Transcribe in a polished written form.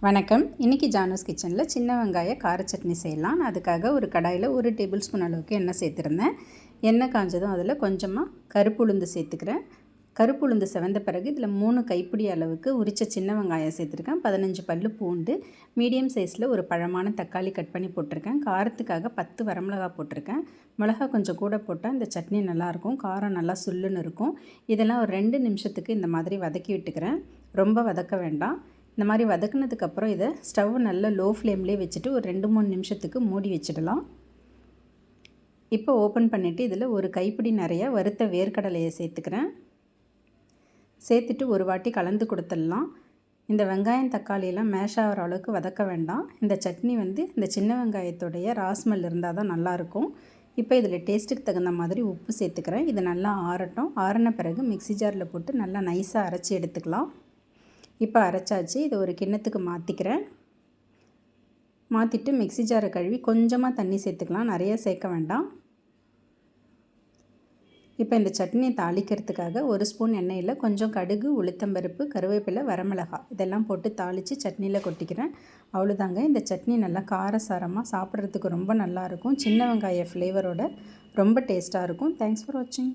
வணக்கம். இன்றைக்கி ஜானூஸ் கிச்சனில் சின்ன வெங்காய கார சட்னி செய்யலாம். அதுக்காக ஒரு கடாயில் 1 டேபிள் ஸ்பூன் அளவுக்கு எண்ணெய் சேர்த்துருந்தேன். எண்ணெய் காஞ்சதும் அதில் கொஞ்சமாக கருப்பு உளுந்து சேர்த்துக்கிறேன். கருப்பு உளுந்து செவந்த பிறகு இதில் 3 கைப்பிடி அளவுக்கு உரித்த சின்ன வெங்காயம் சேர்த்துருக்கேன். 15 பல்லு பூண்டு, மீடியம் சைஸில் ஒரு பழமான தக்காளி கட் பண்ணி போட்டிருக்கேன். காரத்துக்காக 10 வரமிளகா போட்டிருக்கேன். மிளகா கொஞ்சம் கூட போட்டால் இந்த சட்னி நல்லாயிருக்கும், காரம் நல்லா சுல்லுன்னு இருக்கும். இதெல்லாம் ஒரு 2 நிமிஷத்துக்கு இந்த மாதிரி வதக்கி விட்டுக்கிறேன். ரொம்ப வதக்க வேண்டாம். இந்த மாதிரி வதக்குனதுக்கப்புறம் இதை ஸ்டவ் நல்லா லோ ஃப்ளேம்லேயே வச்சுட்டு ஒரு 2-3 நிமிஷத்துக்கு மூடி வச்சிடலாம். இப்போ ஓப்பன் பண்ணிவிட்டு இதில் ஒரு கைப்பிடி நிறைய வறுத்த வேர்க்கடலையை சேர்த்துக்கிறேன். சேர்த்துட்டு ஒரு வாட்டி கலந்து கொடுத்துடலாம். இந்த வெங்காயம் தக்காளியெல்லாம் மேஷ் ஆகிற அளவுக்கு வதக்க வேண்டாம். இந்த சட்னி இந்த சின்ன வெங்காயத்தோடைய ராஸ்மெல் இருந்தால் தான் நல்லாயிருக்கும். இப்போ இதில் டேஸ்ட்டுக்கு தகுந்த மாதிரி உப்பு சேர்த்துக்கிறேன். இது நல்லா ஆறட்டும். ஆறின பிறகு மிக்ஸி ஜாரில் போட்டு நல்லா நைஸாக அரைச்சி எடுத்துக்கலாம். இப்போ அரைச்சாச்சு. இதை ஒரு கிண்ணத்துக்கு மாற்றிக்கிறேன். மாற்றிட்டு மிக்ஸி ஜாரை கழுவி கொஞ்சமாக தண்ணி சேர்த்துக்கலாம், நிறைய சேர்க்க வேண்டாம். இப்போ இந்த சட்னியை தாளிக்கிறதுக்காக 1 ஸ்பூன் எண்ணெயில் கொஞ்சம் கடுகு, உளுத்தம்பருப்பு, கருவேப்பிலை, வரமிளகாய் இதெல்லாம் போட்டு தாளித்து சட்னியில் கொட்டிக்கிறேன். அவ்வளோதாங்க. இந்த சட்னி நல்லா காரசாரமாக சாப்பிட்றதுக்கு ரொம்ப நல்லாயிருக்கும். சின்ன வெங்காய ஃப்ளேவரோட ரொம்ப டேஸ்ட்டாக இருக்கும். தேங்க்ஸ் ஃபார் வாட்சிங்.